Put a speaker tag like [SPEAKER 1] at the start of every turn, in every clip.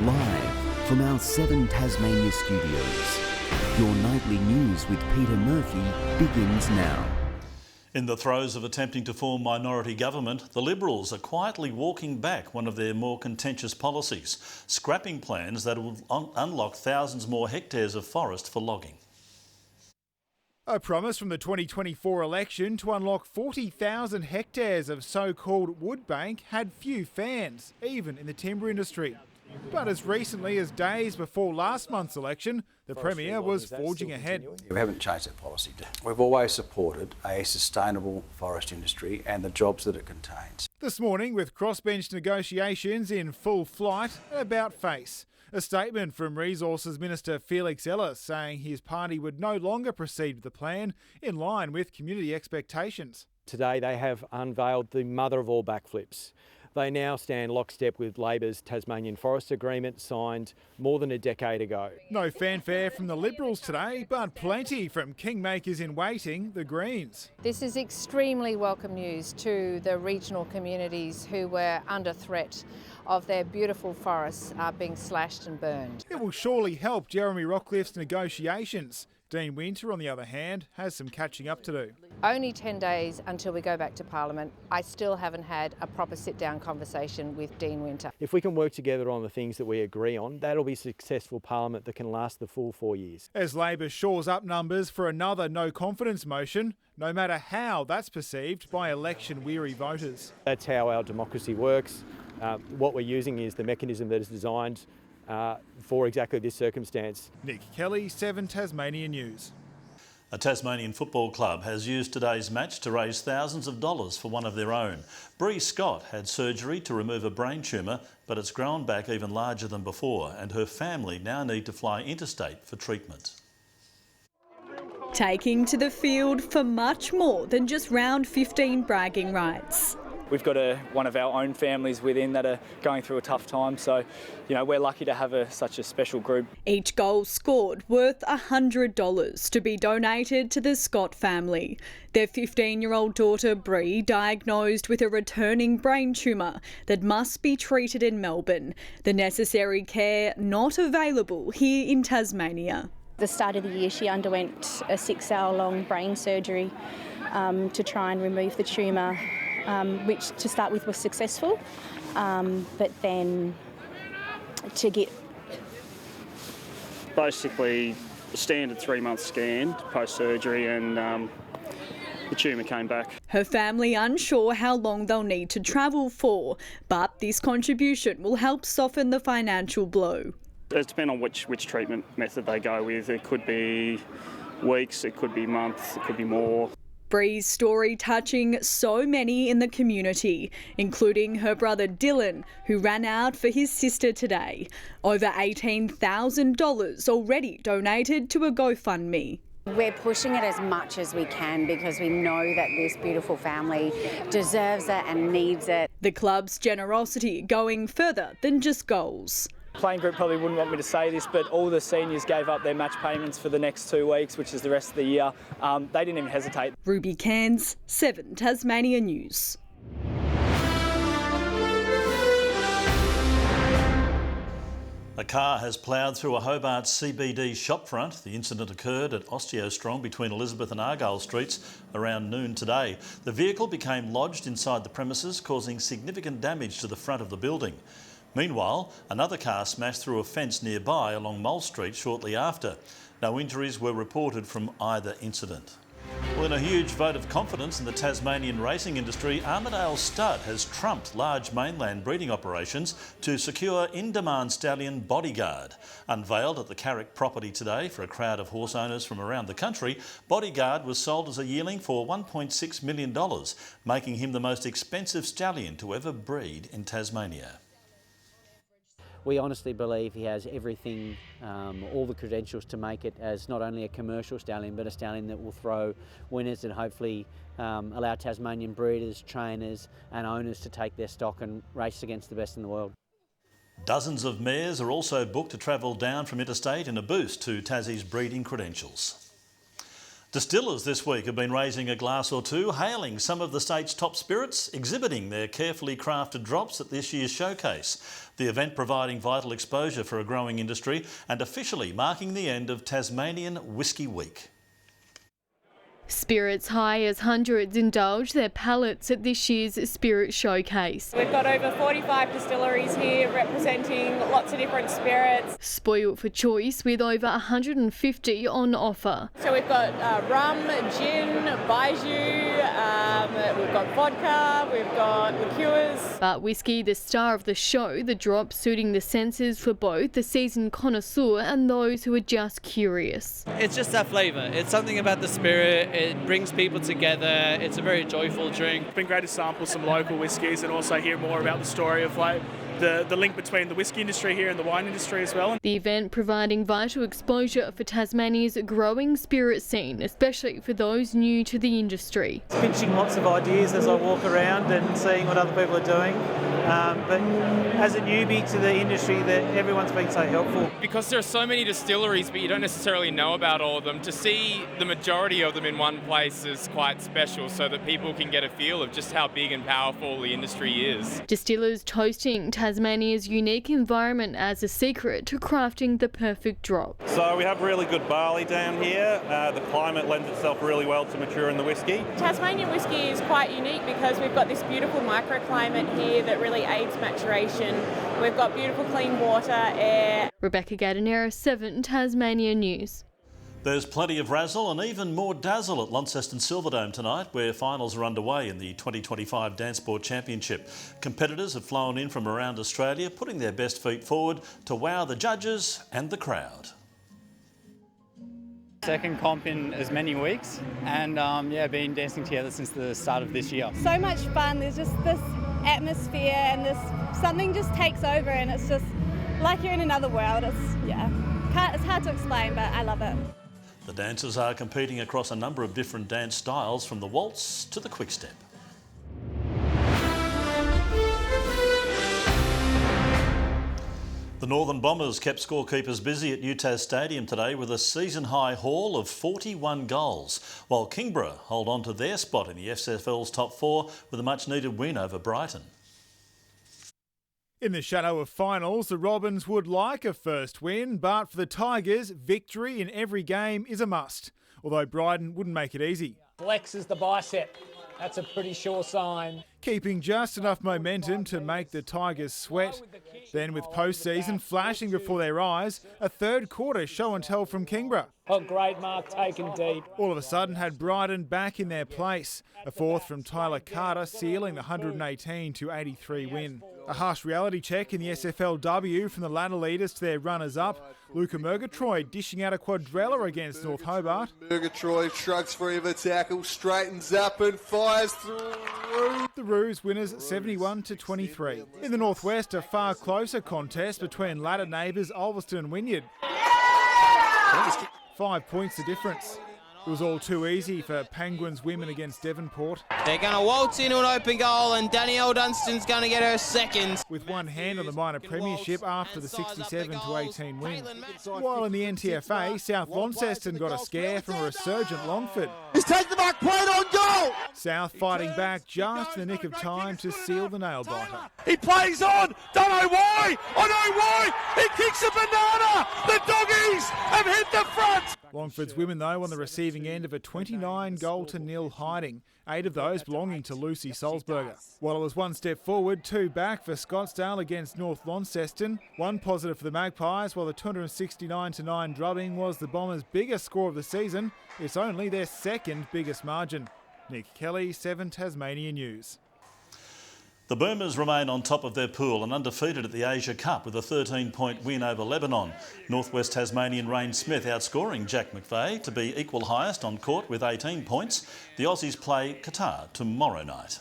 [SPEAKER 1] Live from our 7 Tasmania studios, your nightly news with Peter Murphy begins now.
[SPEAKER 2] In the throes of attempting to form minority government, the Liberals are quietly walking back one of their more contentious policies, scrapping plans that will unlock thousands more hectares of forest for logging.
[SPEAKER 3] A promise from the 2024 election to unlock 40,000 hectares of so-called wood bank had few fans, even in the timber industry. But as recently as days before last month's election, the Premier was forging ahead.
[SPEAKER 4] We haven't changed that policy. We've always supported a sustainable forest industry and the jobs that it contains.
[SPEAKER 3] This morning, with crossbench negotiations in full flight, an about-face. A statement from Resources Minister Felix Ellis saying his party would no longer proceed with the plan in line with community expectations.
[SPEAKER 5] Today they have unveiled the mother of all backflips. They now stand lockstep with Labor's Tasmanian Forest Agreement signed more than a decade ago.
[SPEAKER 3] No fanfare from the Liberals today, but plenty from kingmakers in waiting, the Greens.
[SPEAKER 6] This is extremely welcome news to the regional communities who were under threat of their beautiful forests being slashed and burned.
[SPEAKER 3] It will surely help Jeremy Rockcliffe's negotiations. Dean Winter, on the other hand, has some catching up to do.
[SPEAKER 6] Only 10 days until we go back to Parliament. I still haven't had a proper sit-down conversation with Dean Winter.
[SPEAKER 5] If we can work together on the things that we agree on, that'll be a successful Parliament that can last the full 4 years. As
[SPEAKER 3] Labor shores up numbers for another no-confidence motion, no matter how that's perceived by election-weary voters.
[SPEAKER 5] That's how our democracy works. What we're using is the mechanism that is designed for exactly this circumstance.
[SPEAKER 3] Nick Kelly, 7 Tasmanian News.
[SPEAKER 2] A Tasmanian football club has used today's match to raise thousands of dollars for one of their own. Bree Scott had surgery to remove a brain tumour, but it's grown back even larger than before, and her family now need to fly interstate for treatment.
[SPEAKER 7] Taking to the field for much more than just round 15 bragging rights.
[SPEAKER 8] We've got one of our own families within that are going through a tough time, so we're lucky to have such a special group.
[SPEAKER 7] Each goal scored worth $100 to be donated to the Scott family. Their 15-year-old daughter Bree diagnosed with a returning brain tumour that must be treated in Melbourne. The necessary care not available here in Tasmania.
[SPEAKER 9] At the start of the year she underwent a 6-hour-long brain surgery to try and remove the tumour. Which to start with was successful, but then to get...
[SPEAKER 10] Basically a standard 3-month scan post-surgery and the tumour came back.
[SPEAKER 7] Her family unsure how long they'll need to travel for, but this contribution will help soften the financial blow.
[SPEAKER 10] It depends on which treatment method they go with. It could be weeks, it could be months, it could be more.
[SPEAKER 7] Bree's story touching so many in the community, including her brother Dylan, who ran out for his sister today. Over $18,000 already donated to a GoFundMe.
[SPEAKER 11] We're pushing it as much as we can because we know that this beautiful family deserves it and needs it.
[SPEAKER 7] The club's generosity going further than just goals.
[SPEAKER 8] Playing group probably wouldn't want me to say this, but all the seniors gave up their match payments for the next 2 weeks, which is the rest of the year. They didn't even hesitate.
[SPEAKER 7] Ruby Cairns, 7 Tasmania News.
[SPEAKER 2] A car has ploughed through a Hobart CBD shopfront. The incident occurred at Osteo-Strong between Elizabeth and Argyle Streets around noon today. The vehicle became lodged inside the premises, causing significant damage to the front of the building. Meanwhile, another car smashed through a fence nearby along Mole Street shortly after. No injuries were reported from either incident. Well, in a huge vote of confidence in the Tasmanian racing industry, Armidale Stud has trumped large mainland breeding operations to secure in-demand stallion Bodyguard. Unveiled at the Carrick property today for a crowd of horse owners from around the country, Bodyguard was sold as a yearling for $1.6 million, making him the most expensive stallion to ever breed in Tasmania.
[SPEAKER 12] We honestly believe he has everything, all the credentials to make it as not only a commercial stallion, but a stallion that will throw winners and hopefully allow Tasmanian breeders, trainers and owners to take their stock and race against the best in the world.
[SPEAKER 2] Dozens of mares are also booked to travel down from interstate in a boost to Tassie's breeding credentials. Distillers this week have been raising a glass or two, hailing some of the state's top spirits, exhibiting their carefully crafted drops at this year's showcase. The event providing vital exposure for a growing industry and officially marking the end of Tasmanian Whisky Week.
[SPEAKER 13] Spirits high as hundreds indulge their palates at this year's Spirit Showcase.
[SPEAKER 14] We've got over 45 distilleries here representing lots of different spirits.
[SPEAKER 13] Spoilt for choice with over 150 on offer.
[SPEAKER 14] So we've got rum, gin, baijiu, we've got vodka, we've got liqueurs.
[SPEAKER 13] But whisky, the star of the show, the drop suiting the senses for both the seasoned connoisseur and those who are just curious.
[SPEAKER 15] It's just that flavour. It's something about the spirit. It brings people together. It's a very joyful drink.
[SPEAKER 16] It's been great to sample some local whiskies and also hear more about the story of the link between the whisky industry here and the wine industry as well.
[SPEAKER 13] The event providing vital exposure for Tasmania's growing spirit scene, especially for those new to the industry.
[SPEAKER 17] Pitching lots of ideas as I walk around and seeing what other people are doing. But as a newbie to the industry, that everyone's been so helpful.
[SPEAKER 18] Because there are so many distilleries, but you don't necessarily know about all of them, to see the majority of them in one place is quite special, so that people can get a feel of just how big and powerful the industry is.
[SPEAKER 13] Distillers toasting Tasmania's unique environment as a secret to crafting the perfect drop.
[SPEAKER 19] So we have really good barley down here. The climate lends itself really well to maturing the whisky.
[SPEAKER 14] Tasmanian whisky is quite unique because we've got this beautiful microclimate here that really aids maturation. We've got beautiful clean water, air.
[SPEAKER 13] Rebecca Gadanera, 7 Tasmania News.
[SPEAKER 2] There's plenty of razzle and even more dazzle at Launceston Silverdome tonight, where finals are underway in the 2025 Danceport Championship. Competitors have flown in from around Australia, putting their best feet forward to wow the judges and the crowd.
[SPEAKER 20] Second comp in as many weeks, and been dancing together since the start of this year.
[SPEAKER 21] So much fun. There's just this atmosphere and this something just takes over, and it's just like you're in another world. It's hard to explain, but I love it.
[SPEAKER 2] The dancers are competing across a number of different dance styles, from the waltz to the quick-step. The Northern Bombers kept scorekeepers busy at UTAS Stadium today with a season-high haul of 41 goals, while Kingborough hold on to their spot in the SFL's top 4 with a much-needed win over Brighton.
[SPEAKER 3] In the shadow of finals, the Robins would like a first win, but for the Tigers, victory in every game is a must, although Brighton wouldn't make it easy.
[SPEAKER 22] Flexes the bicep. That's a pretty sure sign.
[SPEAKER 3] Keeping just enough momentum to make the Tigers sweat. Then, with postseason flashing before their eyes, a third quarter show and tell from Kingborough.
[SPEAKER 22] Oh, great mark taken deep.
[SPEAKER 3] All of a sudden had Brighton back in their place. A fourth from Tyler Carter sealing the 118-83 win. A harsh reality check in the SFLW from the ladder leaders to their runners-up. Luca Murgatroyd dishing out a quadrella against North Hobart.
[SPEAKER 23] Murgatroyd shrugs free of a tackle, straightens up and fires through.
[SPEAKER 3] The Roos winners 71-23. In the northwest, a far closer contest between ladder neighbours Ulverston and Wynyard. 5 points the difference. It was all too easy for Penguins women against Devonport.
[SPEAKER 24] They're going to waltz into an open goal and Danielle Dunstan's going to get her second.
[SPEAKER 3] With one hand on the minor premiership after the 67-18 win. While in the NTFA, South Launceston got a scare from a resurgent Longford.
[SPEAKER 23] He's taken the back plate on goal!
[SPEAKER 3] South fighting back just in the nick of time to seal the nail-biter.
[SPEAKER 23] He plays on! Don't know why! I know why! He kicks a banana! The doggies have hit the front!
[SPEAKER 3] Longford's women, though, on the receiving end of a 29-0 hiding, 8 of those belonging to Lucy Salzberger. While it was 1 step forward, 2 back for Scottsdale against North Launceston, 1 positive for the Magpies, while the 269-9 drubbing was the Bombers' biggest score of the season. It's only their second biggest margin. Nick Kelly, 7 Tasmania News.
[SPEAKER 2] The Boomers remain on top of their pool and undefeated at the Asia Cup with a 13-point win over Lebanon. Northwest Tasmanian Rain Smith outscoring Jack McVeigh to be equal highest on court with 18 points. The Aussies play Qatar tomorrow night.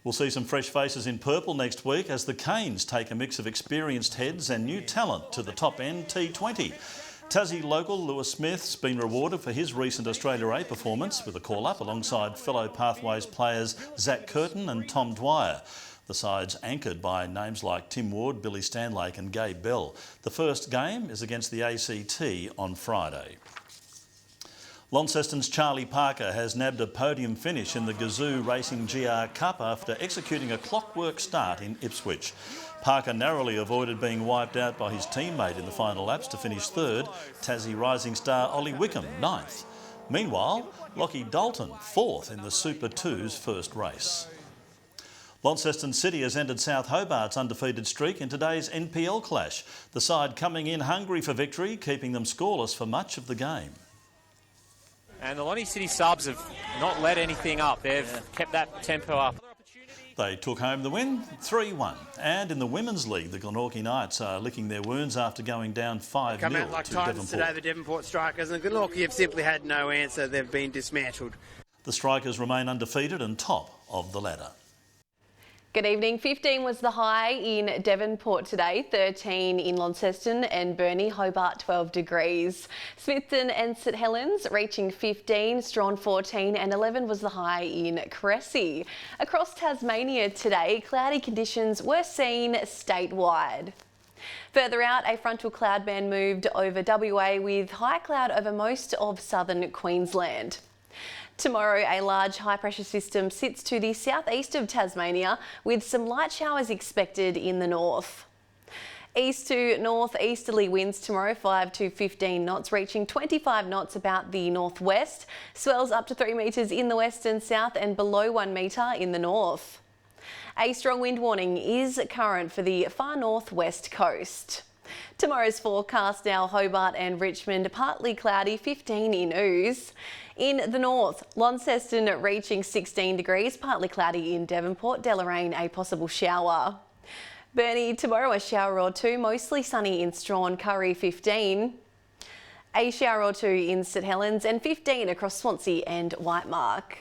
[SPEAKER 2] We'll see some fresh faces in purple next week as the Canes take a mix of experienced heads and new talent to the top-end T20. Tassie local Lewis Smith's been rewarded for his recent Australia A performance with a call-up alongside fellow Pathways players Zach Curtin and Tom Dwyer. The side's anchored by names like Tim Ward, Billy Stanlake and Gabe Bell. The first game is against the ACT on Friday. Launceston's Charlie Parker has nabbed a podium finish in the Gazoo Racing GR Cup after executing a clockwork start in Ipswich. Parker narrowly avoided being wiped out by his teammate in the final laps to finish third, Tassie rising star Ollie Wickham ninth. Meanwhile, Lockie Dalton fourth in the Super 2's first race. Launceston City has ended South Hobart's undefeated streak in today's NPL clash. The side coming in hungry for victory, keeping them scoreless for much of the game.
[SPEAKER 1] And the Lonnie City subs have not let anything up. They've kept that tempo up.
[SPEAKER 2] They took home the win, 3-1. And in the Women's League, the Glenorchy Knights are licking their wounds after going down 5-0
[SPEAKER 4] Come out like
[SPEAKER 2] to
[SPEAKER 4] Titans
[SPEAKER 2] Devonport.
[SPEAKER 4] today, the Devonport Strikers, and Glenorchy have simply had no answer. They've been dismantled.
[SPEAKER 2] The Strikers remain undefeated and top of the ladder.
[SPEAKER 5] Good evening. 15 was the high in Devonport today, 13 in Launceston and Burnie, Hobart 12 degrees. Smithton and St Helens reaching 15, Strawn 14 and 11 was the high in Cressy. Across Tasmania today, cloudy conditions were seen statewide. Further out, a frontal cloud band moved over WA with high cloud over most of southern Queensland. Tomorrow, a large high-pressure system sits to the southeast of Tasmania with some light showers expected in the north. East to northeasterly winds tomorrow, 5 to 15 knots, reaching 25 knots about the northwest. Swells up to 3 metres in the west and south and below 1 metre in the north. A strong wind warning is current for the far northwest coast. Tomorrow's forecast now, Hobart and Richmond partly cloudy, 15 in Ooze. In the north, Launceston reaching 16 degrees, partly cloudy in Devonport, Deloraine a possible shower. Burnie tomorrow a shower or two, mostly sunny in Strawn, Curry 15. A shower or two in St Helens and 15 across Swansea and Whitemark.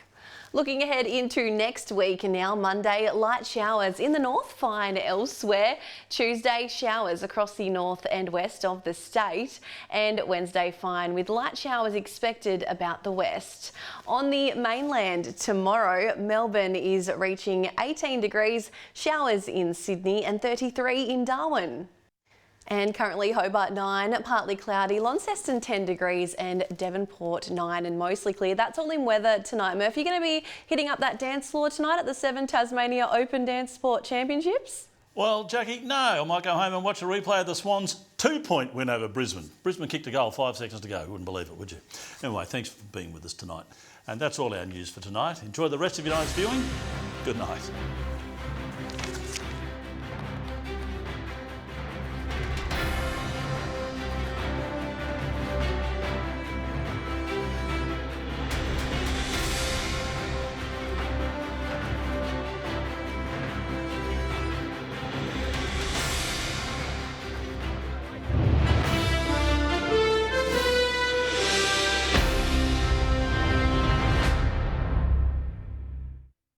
[SPEAKER 5] Looking ahead into next week now, Monday, light showers in the north, fine elsewhere. Tuesday, showers across the north and west of the state. And Wednesday, fine with light showers expected about the west. On the mainland tomorrow, Melbourne is reaching 18 degrees, showers in Sydney and 33 in Darwin. And currently Hobart 9, partly cloudy, Launceston 10 degrees and Devonport 9 and mostly clear. That's all in weather tonight. Murph, you're going to be hitting up that dance floor tonight at the 7 Tasmania Open Danceport Championships?
[SPEAKER 2] Well, Jackie, no. I might go home and watch a replay of the Swans' 2-point win over Brisbane. Brisbane kicked a goal, 5 seconds to go. Wouldn't believe it, would you? Anyway, thanks for being with us tonight. And that's all our news for tonight. Enjoy the rest of your night's viewing. Good night.